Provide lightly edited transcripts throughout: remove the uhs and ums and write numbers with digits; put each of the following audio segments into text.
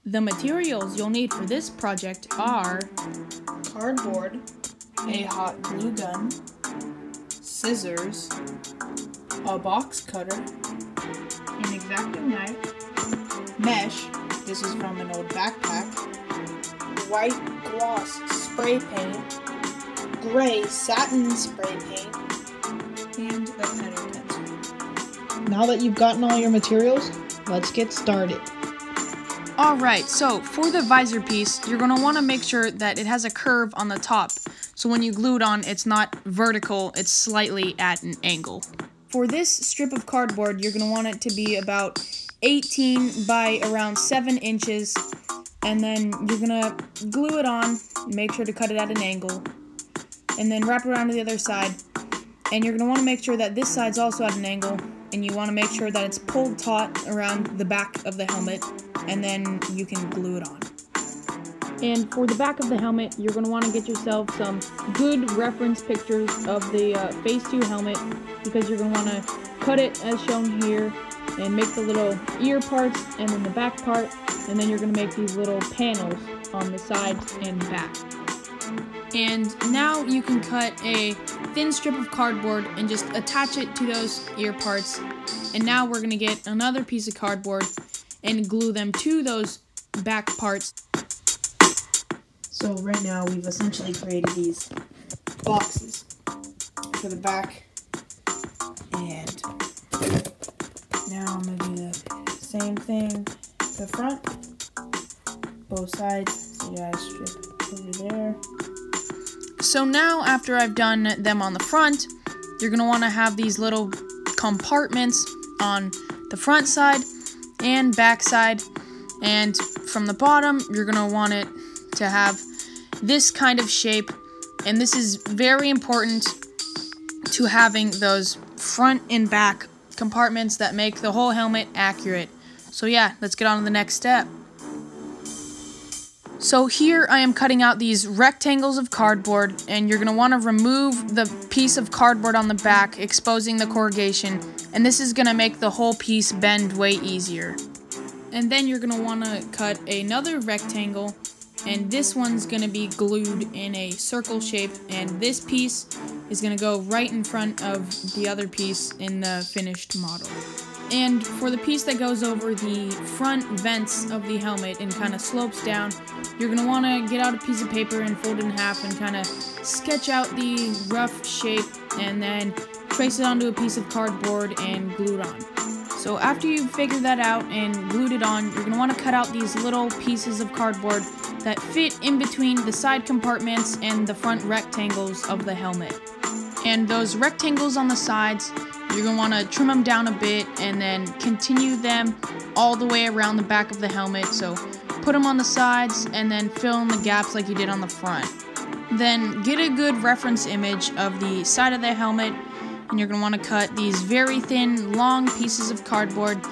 The materials you'll need for this project are cardboard, a hot glue gun, scissors, a box cutter, an X-Acto knife, mesh, this is from an old backpack, white gloss spray paint, gray satin spray paint, and a pen or pencil. Now that you've gotten all your materials, let's get started. Alright, so for the visor piece, you're going to want to make sure that it has a curve on the top. So when you glue it on, it's not vertical, it's slightly at an angle. For this strip of cardboard, you're going to want it to be about 18 by around 7 inches. And then you're going to glue it on, make sure to cut it at an angle. And then wrap it around to the other side. And you're going to want to make sure that this side's also at an angle. And you want to make sure that it's pulled taut around the back of the helmet. And then you can glue it on. And for the back of the helmet, you're going to want to get yourself some good reference pictures of the Phase 2 helmet, because you're going to want to cut it as shown here and make the little ear parts and then the back part, and then you're going to make these little panels on the sides and back. And now you can cut a thin strip of cardboard and just attach it to those ear parts. And now we're going to get another piece of cardboard and glue them to those back parts. So right now we've essentially created these boxes for the back, and now I'm going to do the same thing to the front, both sides, so you guys strip over there. So now after I've done them on the front, you're going to want to have these little compartments on the front side and back side, and from the bottom you're going to want it to have this kind of shape, and this is very important to having those front and back compartments that make the whole helmet accurate. So yeah, let's get on to the next step. So here I am cutting out these rectangles of cardboard, and you're going to want to remove the piece of cardboard on the back, exposing the corrugation, and this is going to make the whole piece bend way easier. And then you're going to want to cut another rectangle, and this one's going to be glued in a circle shape, and this piece is going to go right in front of the other piece in the finished model. And for the piece that goes over the front vents of the helmet and kind of slopes down, you're going to want to get out a piece of paper and fold it in half and kind of sketch out the rough shape, and then trace it onto a piece of cardboard and glue it on. So after you've figured that out and glued it on, you're going to want to cut out these little pieces of cardboard that fit in between the side compartments and the front rectangles of the helmet. And those rectangles on the sides, you're going to want to trim them down a bit and then continue them all the way around the back of the helmet. So put them on the sides and then fill in the gaps like you did on the front. Then get a good reference image of the side of the helmet, and you're going to want to cut these very thin, long pieces of cardboard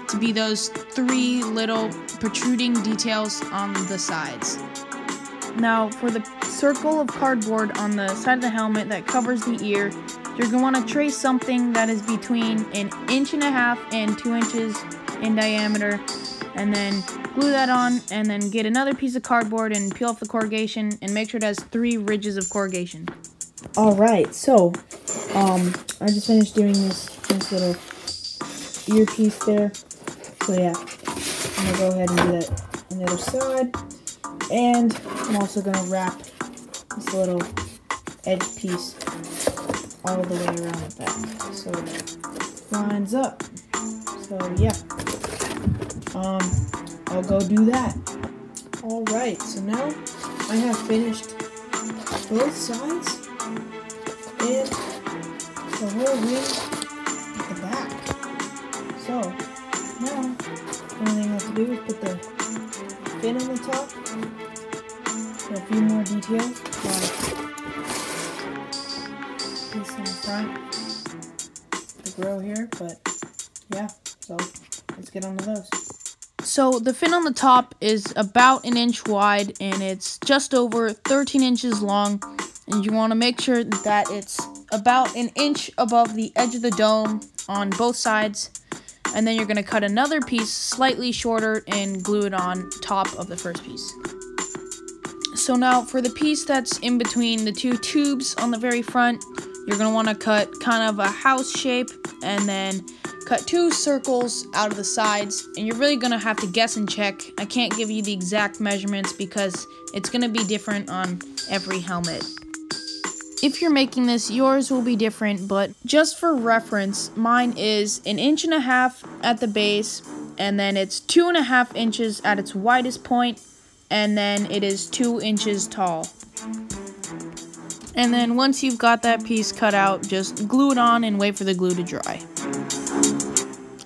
to be those 3 little protruding details on the sides. Now, for the circle of cardboard on the side of the helmet that covers the ear, you're going to want to trace something that is between 1.5 inches and 2 inches in diameter, and then glue that on, and then get another piece of cardboard and peel off the corrugation, and make sure it has 3 ridges of corrugation. Alright, so, I just finished doing this little earpiece there. So yeah, I'm going to go ahead and do that on the other side. And I'm also going to wrap this little edge piece all the way around the back, so it lines up. So yeah, I'll go do that. Alright, so now I have finished both sides and the whole ring at the back. So now the only thing I have to do is put the fin on the top, put a few more details, like piece in the front, the grill here, but yeah, so let's get on to those. So the fin on the top is about 1 inch wide, and it's just over 13 inches long, and you want to make sure that it's about 1 inch above the edge of the dome on both sides. and then you're going to cut another piece slightly shorter and glue it on top of the first piece. So now for the piece that's in between the two tubes on the very front, you're going to want to cut kind of a house shape and then cut 2 circles out of the sides, and you're really going to have to guess and check. I can't give you the exact measurements because it's going to be different on every helmet. If you're making this, yours will be different, but just for reference, mine is 1.5 inches at the base, and then it's 2.5 inches at its widest point, and then it is 2 inches tall. And then once you've got that piece cut out, just glue it on and wait for the glue to dry.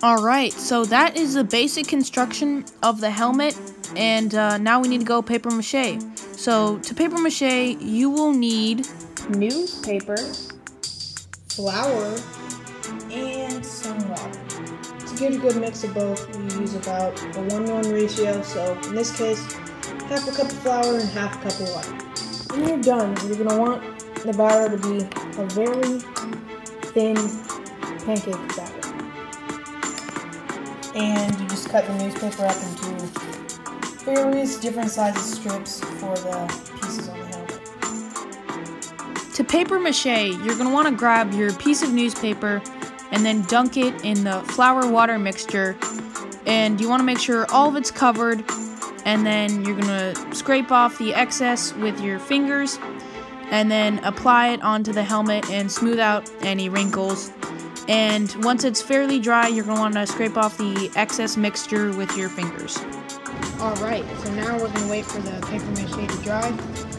Alright, so that is the basic construction of the helmet, and now we need to go paper mache. So to paper mache, you will need newspaper, flour, and some water. To get a good mix of both, we use about a 1:1 ratio, so in this case, half a cup of flour and half a cup of water. When you're done, you're going to want the batter to be a very thin pancake batter. And you just cut the newspaper up into various different sizes strips for the pieces on the helmet. To paper mache, you're going to want to grab your piece of newspaper and then dunk it in the flour-water mixture. And you want to make sure all of it's covered, and then you're going to scrape off the excess with your fingers and then apply it onto the helmet and smooth out any wrinkles. And once it's fairly dry, you're going to want to scrape off the excess mixture with your fingers. Alright, so now we're going to wait for the paper mache to dry.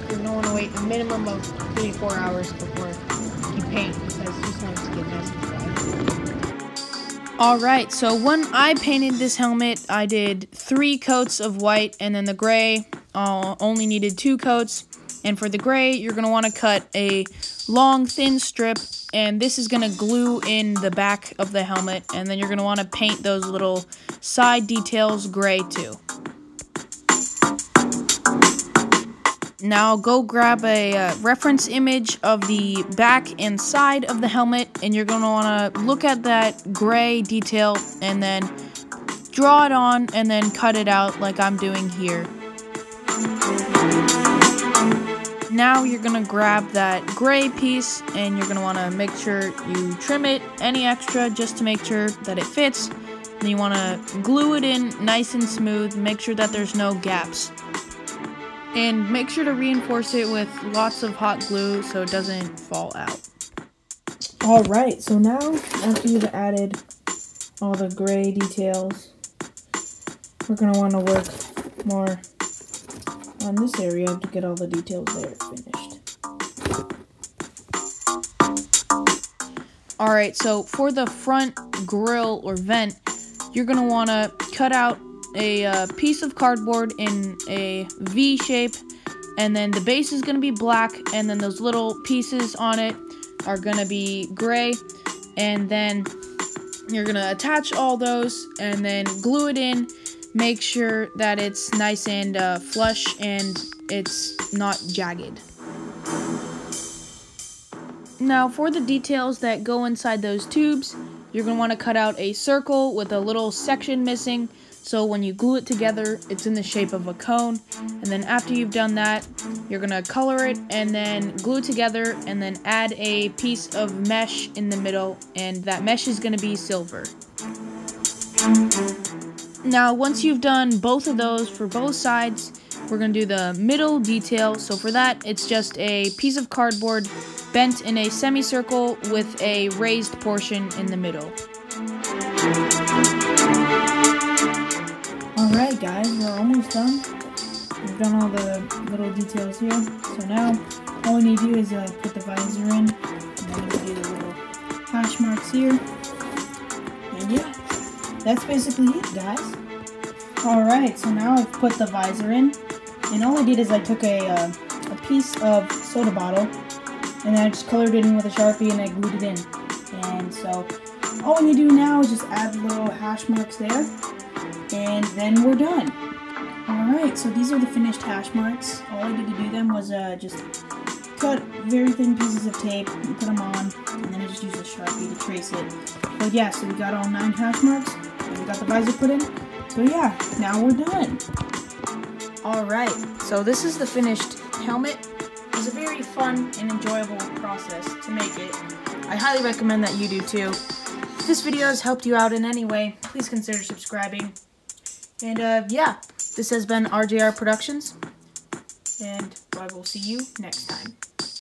You're going to want to wait a minimum of 3 to 4 hours before you paint, because you just want it to get nice and dry. Alright, so when I painted this helmet, I did 3 coats of white, and then the gray only needed 2 coats. And for the gray, you're going to want to cut a long, thin strip, and this is going to glue in the back of the helmet, and then you're going to want to paint those little side details gray too. Now go grab a reference image of the back and side of the helmet, and you're going to want to look at that gray detail and then draw it on and then cut it out like I'm doing here. Now you're going to grab that gray piece and you're going to want to make sure you trim it, any extra, just to make sure that it fits. Then you want to glue it in nice and smooth, make sure that there's no gaps. And make sure to reinforce it with lots of hot glue so it doesn't fall out. Alright, so now after you've added all the gray details, we're going to want to work more on this area to get all the details there finished. Alright, so for the front grill or vent, you're going to want to cut out a piece of cardboard in a V shape, and then the base is going to be black, and then those little pieces on it are going to be gray, and then you're going to attach all those and then glue it in. Make sure that it's nice and flush and it's not jagged. Now for the details that go inside those tubes, you're going to want to cut out a circle with a little section missing, so when you glue it together, it's in the shape of a cone. And then after you've done that, you're going to color it and then glue it together and then add a piece of mesh in the middle, and that mesh is going to be silver. Now, once you've done both of those for both sides, we're going to do the middle detail. So for that, it's just a piece of cardboard bent in a semicircle with a raised portion in the middle. Alright guys, we're almost done. We've done all the little details here. So now, all we need to do is put the visor in, and then we do the little hash marks here. And yeah. That's basically it, guys. Alright, so now I've put the visor in, and all I did is I took a piece of soda bottle, and then I just colored it in with a Sharpie and I glued it in. And so, all we need to do now is just add little hash marks there, and then we're done. Alright, so these are the finished hash marks. All I did to do them was just cut very thin pieces of tape and put them on, and then I just used a Sharpie to trace it. But yeah, so we got all 9 hash marks. And we got the visor put in. So yeah, now we're done. Alright, so this is the finished helmet. It was a very fun and enjoyable process to make it. I highly recommend that you do too. If this video has helped you out in any way, please consider subscribing. And yeah, this has been RJR Productions, and I will see you next time.